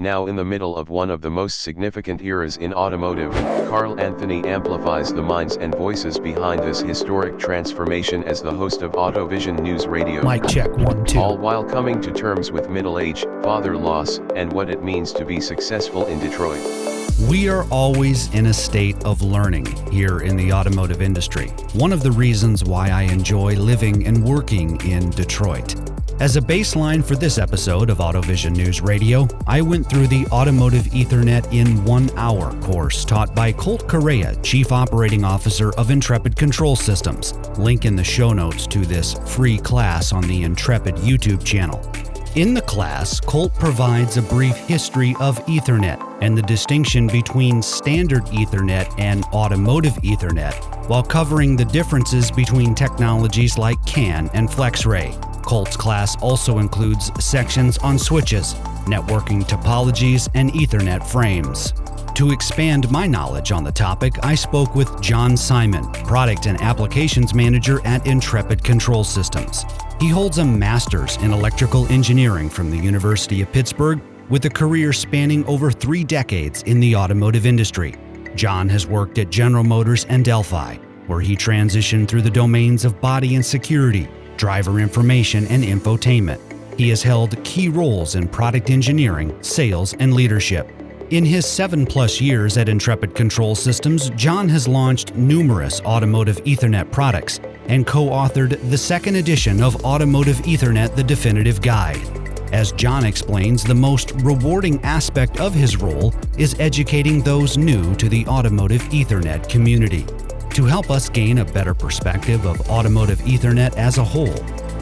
Now in the middle of one of the most significant eras in automotive, Carl Anthony amplifies the minds and voices behind this historic transformation as the host of AutoVision News Radio. Mic check 1 2. All while coming to terms with middle age, father loss, and what it means to be successful in Detroit. We are always in a state of learning here in the automotive industry. One of the reasons why I enjoy living and working in Detroit. As a baseline for this episode of AutoVision News Radio, I went through the Automotive Ethernet in 1 hour course taught by Colt Correa, Chief Operating Officer of Intrepid Control Systems. Link in the show notes to this free class on the Intrepid YouTube channel. In the class, Colt provides a brief history of Ethernet and the distinction between standard Ethernet and automotive Ethernet, while covering the differences between technologies like CAN and FlexRay. Colt's class also includes sections on switches, networking topologies, and Ethernet frames. To expand my knowledge on the topic, I spoke with John Simon, Product and Applications Manager at Intrepid Control Systems. He holds a master's in electrical engineering from the University of Pittsburgh with a career spanning over 3 decades in the automotive industry. John has worked at General Motors and Delphi, where he transitioned through the domains of body and security, driver information, and infotainment. He has held key roles in product engineering, sales, and leadership. In his 7+ years at Intrepid Control Systems, John has launched numerous Automotive Ethernet products and co-authored the 2nd edition of Automotive Ethernet, the Definitive Guide. As John explains, the most rewarding aspect of his role is educating those new to the Automotive Ethernet community. To help us gain a better perspective of Automotive Ethernet as a whole,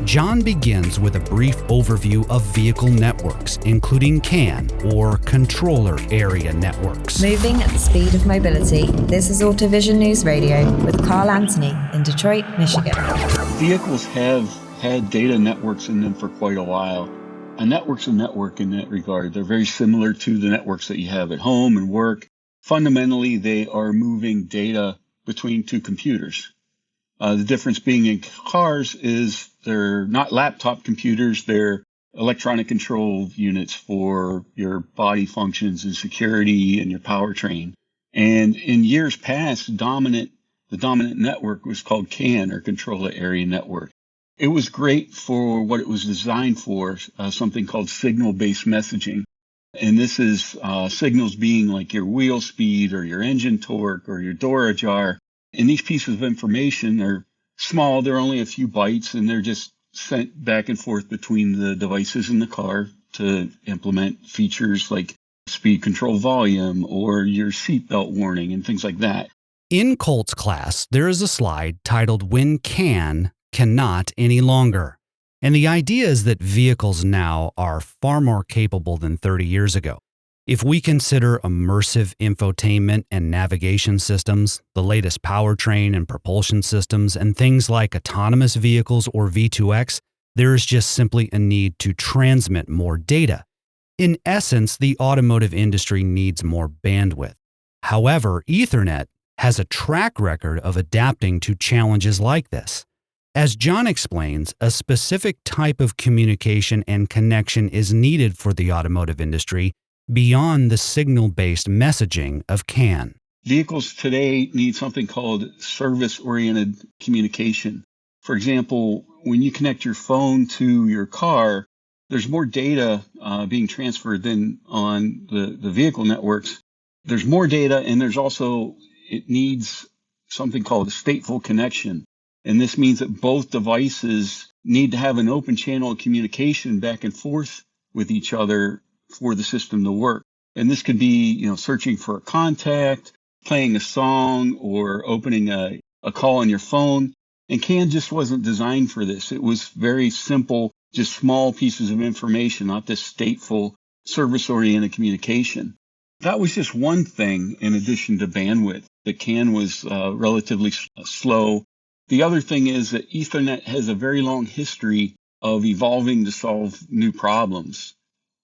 John begins with a brief overview of vehicle networks, including CAN, or Controller Area Networks. Moving at the speed of mobility, this is AutoVision News Radio with Carl Anthony in Detroit, Michigan. Vehicles have had data networks in them for quite a while. A network's a network in that regard. They're very similar to the networks that you have at home and work. Fundamentally, they are moving data between 2 computers. The difference being in cars is they're not laptop computers, they're electronic control units for your body functions and security and your powertrain. And in years past, the dominant network was called CAN, or Controller Area Network. It was great for what it was designed for, something called signal-based messaging. And this is signals being like your wheel speed or your engine torque or your door ajar. And these pieces of information are small. They're only a few bytes, and they're just sent back and forth between the devices in the car to implement features like speed control volume or your seatbelt warning and things like that. In Colt's class, there is a slide titled When CAN Cannot Any Longer. And the idea is that vehicles now are far more capable than 30 years ago. If we consider immersive infotainment and navigation systems, the latest powertrain and propulsion systems, and things like autonomous vehicles or V2X, there is just simply a need to transmit more data. In essence, the automotive industry needs more bandwidth. However, Ethernet has a track record of adapting to challenges like this. As John explains, a specific type of communication and connection is needed for the automotive industry beyond the signal-based messaging of CAN. Vehicles today need something called service-oriented communication. For example, when you connect your phone to your car, there's more data being transferred than on the vehicle networks. There's more data, and it needs something called a stateful connection. And this means that both devices need to have an open channel of communication back and forth with each other for the system to work. And this could be, searching for a contact, playing a song, or opening a call on your phone. And CAN just wasn't designed for this. It was very simple, just small pieces of information, not this stateful, service-oriented communication. That was just one thing in addition to bandwidth. The CAN was relatively slow. The other thing is that Ethernet has a very long history of evolving to solve new problems.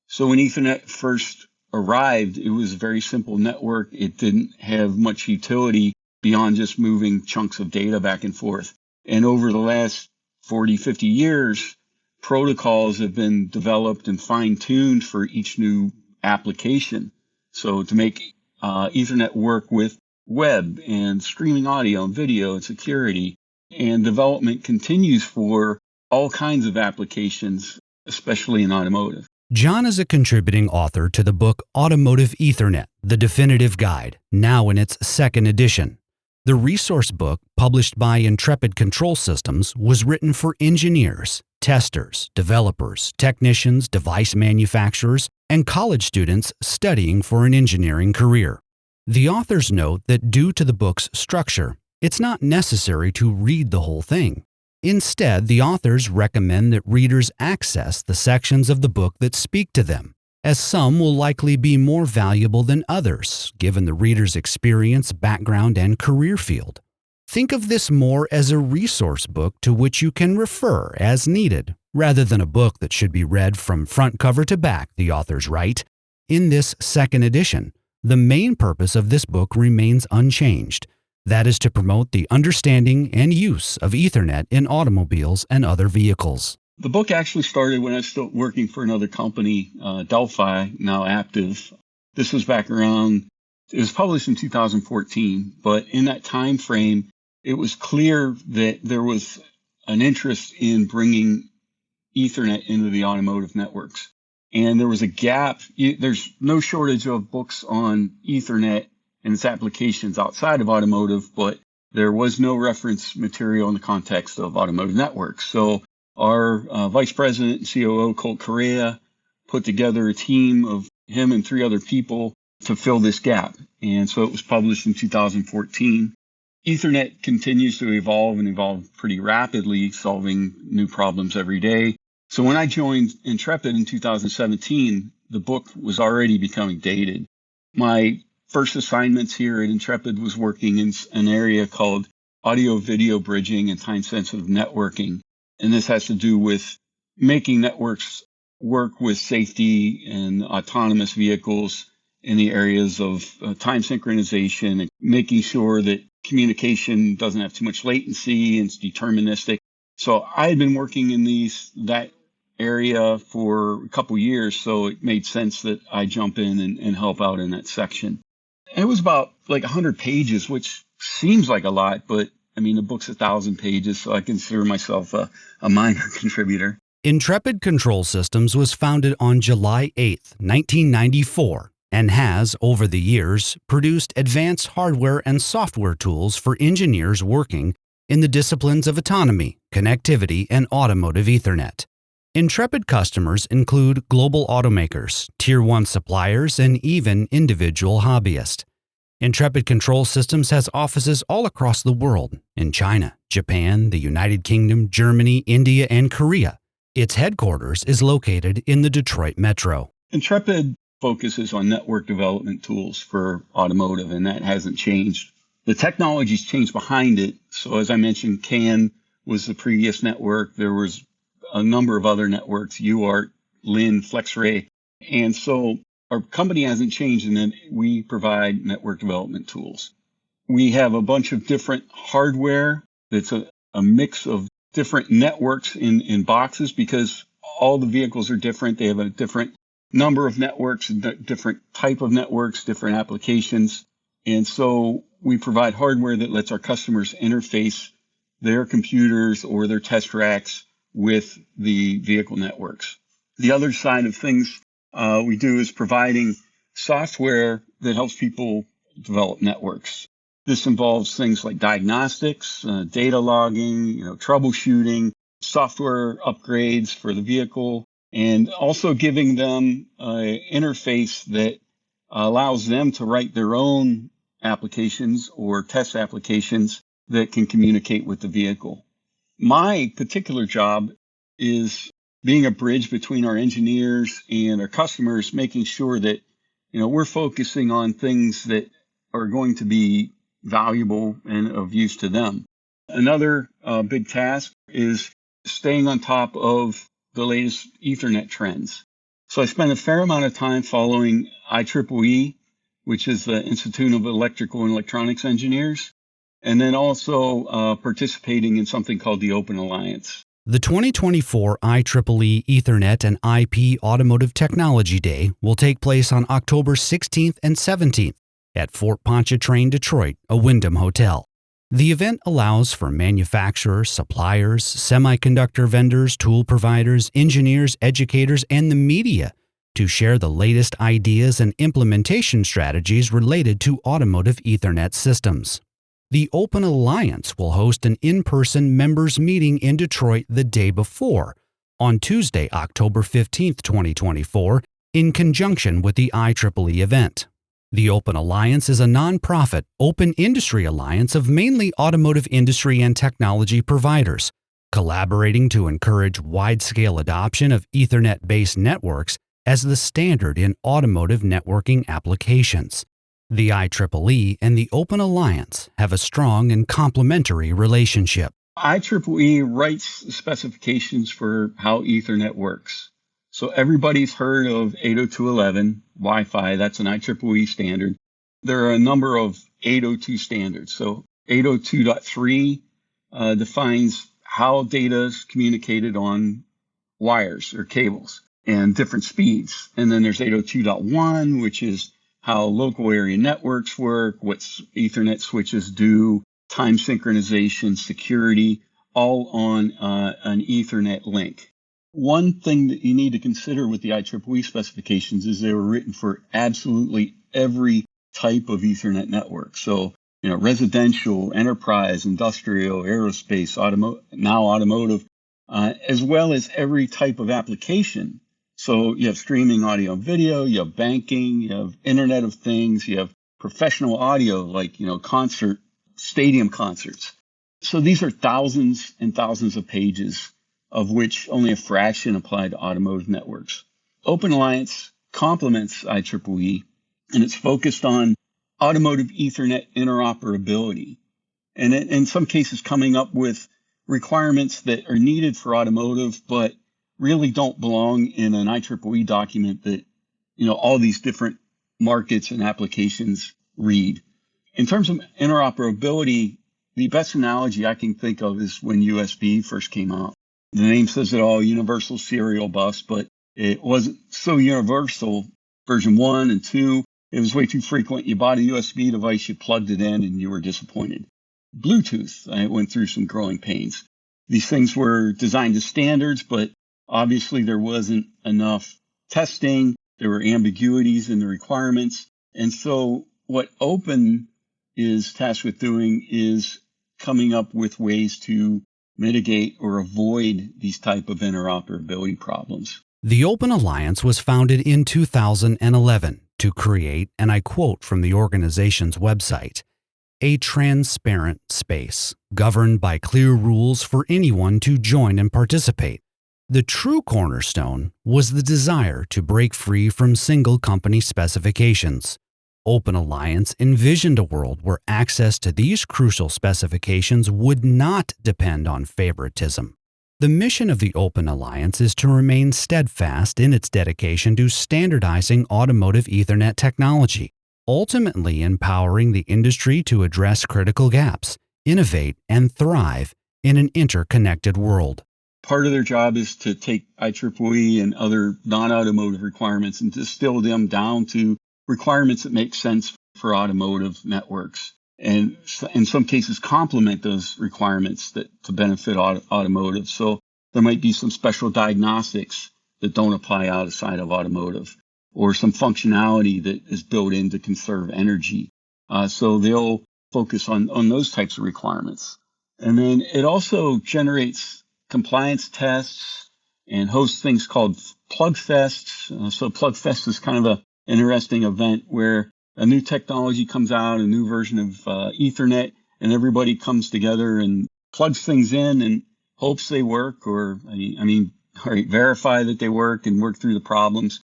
So when Ethernet first arrived, it was a very simple network. It didn't have much utility beyond just moving chunks of data back and forth. And over the last 40, 50 years, protocols have been developed and fine-tuned for each new application. So to make Ethernet work with web and streaming audio and video and security, and development continues for all kinds of applications, especially in automotive. John is a contributing author to the book Automotive Ethernet, The Definitive Guide, now in its second edition. The resource book, published by Intrepid Control Systems, was written for engineers, testers, developers, technicians, device manufacturers, and college students studying for an engineering career. The authors note that due to the book's structure, it's not necessary to read the whole thing. Instead, the authors recommend that readers access the sections of the book that speak to them, as some will likely be more valuable than others, given the reader's experience, background, and career field. Think of this more as a resource book to which you can refer as needed, rather than a book that should be read from front cover to back, the authors write. In this second edition, the main purpose of this book remains unchanged. That is to promote the understanding and use of Ethernet in automobiles and other vehicles. The book actually started when I was still working for another company, Delphi, now active. This was back around, it was published in 2014, but in that time frame, it was clear that there was an interest in bringing Ethernet into the automotive networks. And there was a gap. There's no shortage of books on Ethernet and its applications outside of automotive, but there was no reference material in the context of automotive networks. So our vice president and COO, Colt Correa, put together a team of him and 3 other people to fill this gap. And so it was published in 2014. Ethernet continues to evolve and evolve pretty rapidly, solving new problems every day. So when I joined Intrepid in 2017, the book was already becoming dated. My first assignments here at Intrepid was working in an area called audio-video bridging and time-sensitive networking. And this has to do with making networks work with safety and autonomous vehicles in the areas of time synchronization and making sure that communication doesn't have too much latency and it's deterministic. So I had been working in that area for a couple years, so it made sense that I jump in and help out in that section. It was about like 100 pages, which seems like a lot, but I mean, the book's 1,000 pages, so I consider myself a minor contributor. Intrepid Control Systems was founded on July 8, 1994, and has, over the years, produced advanced hardware and software tools for engineers working in the disciplines of autonomy, connectivity, and automotive Ethernet. Intrepid customers include global automakers, Tier 1 suppliers, and even individual hobbyists. Intrepid Control Systems has offices all across the world, in China, Japan, the United Kingdom, Germany, India, and Korea. Its headquarters is located in the Detroit metro. Intrepid focuses on network development tools for automotive, and that hasn't changed. The technology's changed behind it. So as I mentioned, CAN was the previous network. There was a number of other networks, UART, LIN, FlexRay. And so our company hasn't changed in that we provide network development tools. We have a bunch of different hardware that's a mix of different networks in boxes because all the vehicles are different. They have a different number of networks, different type of networks, different applications. And so we provide hardware that lets our customers interface their computers or their test racks with the vehicle networks. The other side of things we do is providing software that helps people develop networks. This involves things like diagnostics, data logging, troubleshooting, software upgrades for the vehicle, and also giving them an interface that allows them to write their own applications or test applications that can communicate with the vehicle. My particular job is being a bridge between our engineers and our customers, making sure that we're focusing on things that are going to be valuable and of use to them. Another big task is staying on top of the latest Ethernet trends. So I spend a fair amount of time following IEEE, which is the Institute of Electrical and Electronics Engineers, and then also participating in something called the Open Alliance. The 2024 IEEE Ethernet and IP Automotive Technology Day will take place on October 16th and 17th at Fort Pontchartrain, Detroit, a Wyndham Hotel. The event allows for manufacturers, suppliers, semiconductor vendors, tool providers, engineers, educators, and the media to share the latest ideas and implementation strategies related to automotive Ethernet systems. The Open Alliance will host an in-person members meeting in Detroit the day before, on Tuesday, October 15, 2024, in conjunction with the IEEE event. The Open Alliance is a nonprofit, open industry alliance of mainly automotive industry and technology providers, collaborating to encourage wide-scale adoption of Ethernet-based networks as the standard in automotive networking applications. The IEEE and the Open Alliance have a strong and complementary relationship. IEEE writes specifications for how Ethernet works. So everybody's heard of 802.11 Wi-Fi. That's an IEEE standard. There are a number of 802 standards. So 802.3 defines how data is communicated on wires or cables and different speeds. And then there's 802.1, which is how local area networks work, what Ethernet switches do, time synchronization, security, all on an Ethernet link. One thing that you need to consider with the IEEE specifications is they were written for absolutely every type of Ethernet network. So, residential, enterprise, industrial, aerospace, automotive, as well as every type of application. So you have streaming audio and video, you have banking, you have Internet of Things, you have professional audio like, stadium concerts. So these are thousands and thousands of pages, of which only a fraction apply to automotive networks. Open Alliance complements IEEE, and it's focused on automotive Ethernet interoperability, and in some cases coming up with requirements that are needed for automotive, but really don't belong in an IEEE document that, all these different markets and applications read. In terms of interoperability, the best analogy I can think of is when USB first came out. The name says it all, Universal Serial Bus, but it wasn't so universal. Version 1 and 2, it was way too frequent. You bought a USB device, you plugged it in, and you were disappointed. Bluetooth, I went through some growing pains. These things were designed as standards, but obviously, there wasn't enough testing. There were ambiguities in the requirements. And so what Open is tasked with doing is coming up with ways to mitigate or avoid these type of interoperability problems. The Open Alliance was founded in 2011 to create, and I quote from the organization's website, a transparent space governed by clear rules for anyone to join and participate. The true cornerstone was the desire to break free from single company specifications. Open Alliance envisioned a world where access to these crucial specifications would not depend on favoritism. The mission of the Open Alliance is to remain steadfast in its dedication to standardizing automotive Ethernet technology, ultimately empowering the industry to address critical gaps, innovate, and thrive in an interconnected world. Part of their job is to take IEEE and other non-automotive requirements and distill them down to requirements that make sense for automotive networks, and in some cases complement those requirements that to benefit automotive. So there might be some special diagnostics that don't apply outside of automotive, or some functionality that is built in to conserve energy. So they'll focus on those types of requirements. And then it also generates compliance tests and hosts things called plug fests. So plug fest is kind of an interesting event where a new technology comes out, a new version of Ethernet, and everybody comes together and plugs things in and hopes they work, or verify that they work and work through the problems.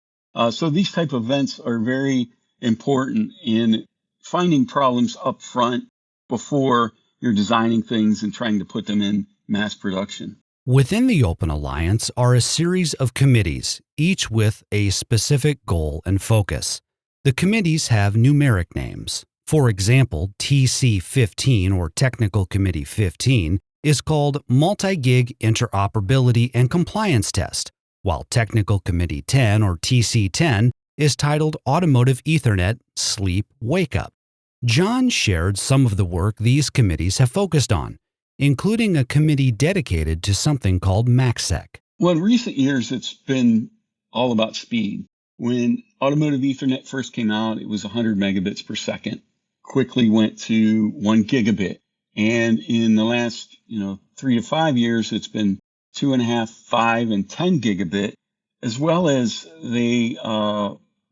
So these type of events are very important in finding problems up front before you're designing things and trying to put them in mass production. Within the Open Alliance are a series of committees, each with a specific goal and focus. The committees have numeric names. For example, TC15, or Technical Committee 15, is called Multi-Gig Interoperability and Compliance Test, while Technical Committee 10 or TC10 is titled Automotive Ethernet Sleep Wake Up. John shared some of the work these committees have focused on, including a committee dedicated to something called MACsec. Well, in recent years, it's been all about speed. When Automotive Ethernet first came out, it was 100 megabits per second. Quickly went to 1 gigabit. And in the last, 3 to 5 years, it's been 2.5, 5, and 10 gigabit, as well as they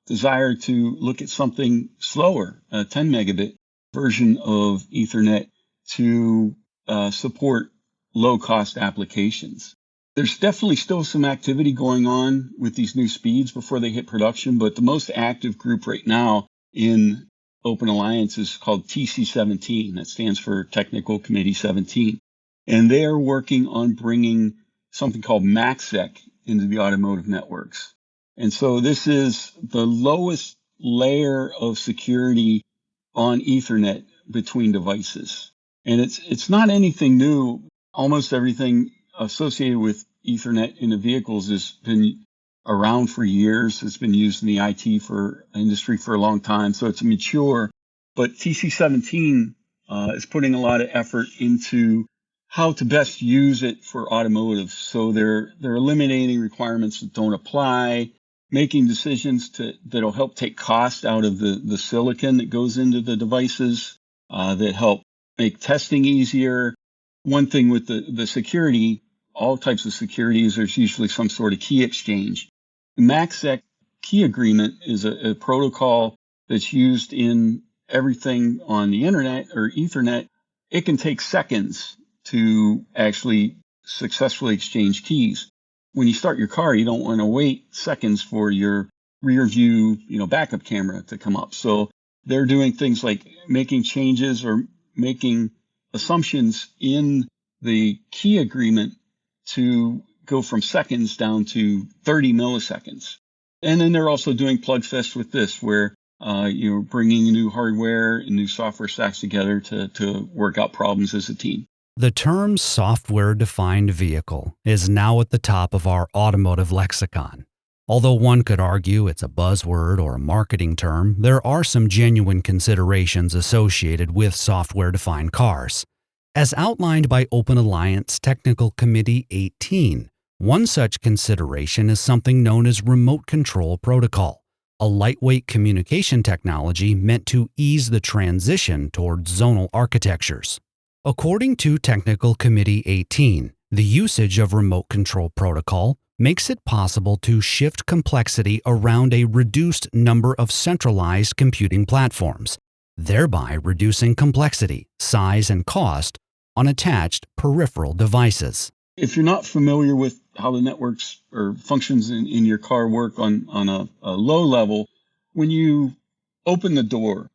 desire to look at something slower, a 10 megabit version of Ethernet to support low-cost applications. There's definitely still some activity going on with these new speeds before they hit production, but the most active group right now in Open Alliance is called TC17. That stands for Technical Committee 17. And they are working on bringing something called MACsec into the automotive networks. And so this is the lowest layer of security on Ethernet between devices. And it's not anything new. Almost everything associated with Ethernet in the vehicles has been around for years. It's been used in the IT industry for a long time, so it's mature. But TC17 is putting a lot of effort into how to best use it for automotive. So they're eliminating requirements that don't apply, making decisions that'll help take cost out of the silicon that goes into the devices, that help make testing easier. One thing with the security, all types of security, is there's usually some sort of key exchange. The MACsec key agreement is a protocol that's used in everything on the internet or Ethernet. It can take seconds to actually successfully exchange keys. When you start your car, you don't want to wait seconds for your rear view, backup camera to come up. So they're doing things like making changes or making assumptions in the key agreement to go from seconds down to 30 milliseconds. And then they're also doing plugfest with this, where you're bringing new hardware and new software stacks together to work out problems as a team. The term software-defined vehicle is now at the top of our automotive lexicon. Although one could argue it's a buzzword or a marketing term, there are some genuine considerations associated with software-defined cars. As outlined by Open Alliance Technical Committee 18, one such consideration is something known as remote control protocol, a lightweight communication technology meant to ease the transition toward zonal architectures. According to Technical Committee 18, the usage of remote control protocol makes it possible to shift complexity around a reduced number of centralized computing platforms, thereby reducing complexity, size, and cost on attached peripheral devices. If you're not familiar with how the networks or functions in your car work on a low level, when you open the door,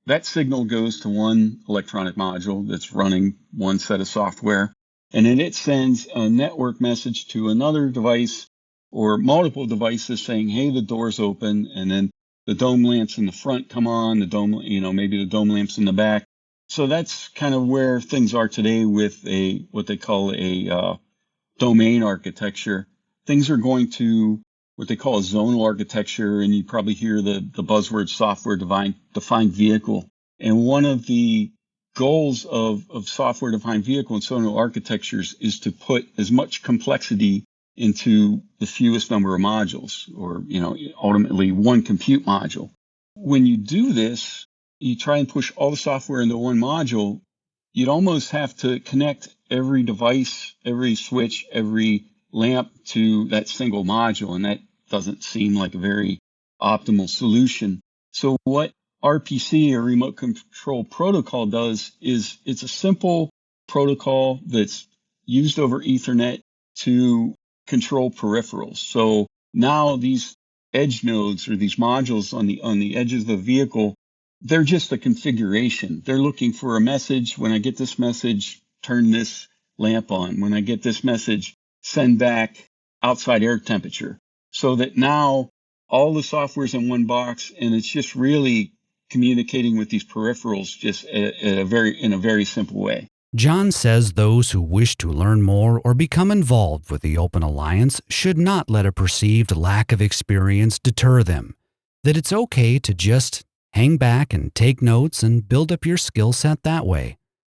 that signal goes to one electronic module that's running one set of software, and then it sends a network message to another device or multiple devices saying, hey, the door's open, and then the dome lamps in the front come on, maybe the dome lamps in the back. So that's kind of where things are today with what they call a domain architecture. Things are going to what they call a zonal architecture, and you probably hear the buzzword software-defined vehicle. And one of the goals of software-defined vehicle and zonal architectures is to put as much complexity into the fewest number of modules, or ultimately one compute module. When you do this, you try and push all the software into one module. You'd almost have to connect every device, every switch, every lamp to that single module, and that doesn't seem like a very optimal solution. So what RPC, or Remote Control Protocol, does is it's a simple protocol that's used over Ethernet to control peripherals. So now these edge nodes, or these modules on the edges of the vehicle, they're just a configuration. They're looking for a message. When I get this message, turn this lamp on. When I get this message, send back outside air temperature. So that now all the software's in one box, and it's just really communicating with these peripherals just in a very simple way. John says those who wish to learn more or become involved with the Open Alliance should not let a perceived lack of experience deter them, that it's okay to just hang back and take notes and build up your skill set that way.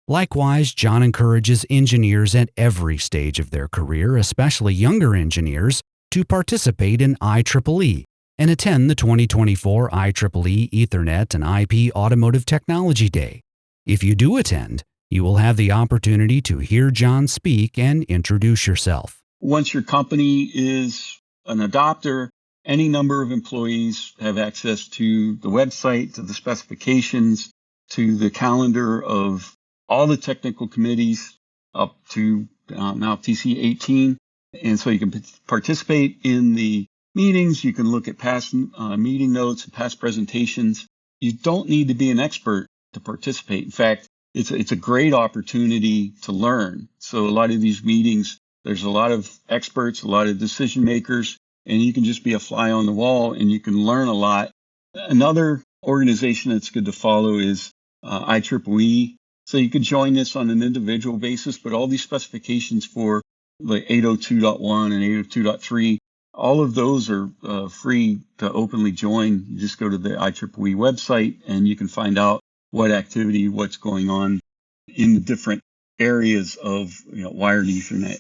Likewise, John encourages engineers at every stage of their career, especially younger engineers, to participate in IEEE and attend the 2024 IEEE Ethernet and IP Automotive Technology Day. If you do attend, you will have the opportunity to hear John speak and introduce yourself. Once your company is an adopter, any number of employees have access to the website, to the specifications, to the calendar of all the technical committees up to now TC 18. And so you can participate in the meetings. You can look at past meeting notes and past presentations. You don't need to be an expert to participate. In fact, it's a great opportunity to learn. So a lot of these meetings, there's a lot of experts, a lot of decision makers, and you can just be a fly on the wall and you can learn a lot. Another organization that's good to follow is IEEE. So you could join this on an individual basis, but all these specifications for like 802.1 and 802.3, all of those are free to openly join. You just go to the IEEE website and you can find out what activity, what's going on in the different areas of wired Ethernet.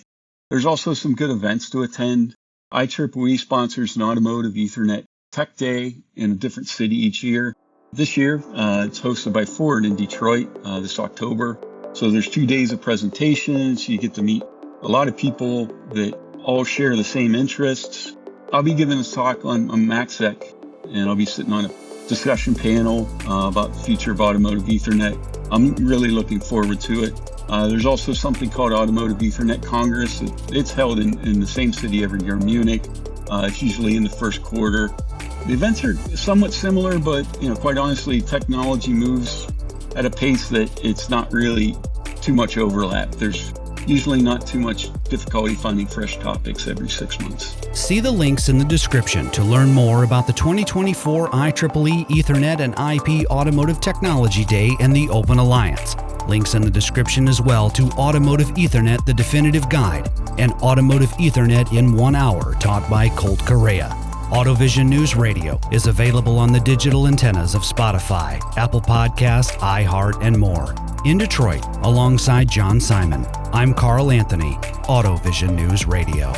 There's also some good events to attend. IEEE sponsors an Automotive Ethernet Tech Day in a different city each year. This year, it's hosted by Ford in Detroit this October. So there's 2 days of presentations. You get to meet a lot of people that all share the same interests. I'll be giving this talk on MACsec, and I'll be sitting on a discussion panel about the future of Automotive Ethernet. I'm really looking forward to it. There's also something called Automotive Ethernet Congress. It's held in the same city every year, Munich. It's usually in the first quarter. The events are somewhat similar, but quite honestly, technology moves at a pace that it's not really too much overlap. There's usually not too much difficulty finding fresh topics every 6 months. See the links in the description to learn more about the 2024 IEEE Ethernet and IP Automotive Technology Day and the Open Alliance. Links in the description as well to Automotive Ethernet, the Definitive Guide, and Automotive Ethernet in 1 hour, taught by Colt Correa. AutoVision News Radio is available on the digital antennas of Spotify, Apple Podcasts, iHeart, and more. In Detroit, alongside John Simon, I'm Carl Anthony, AutoVision News Radio.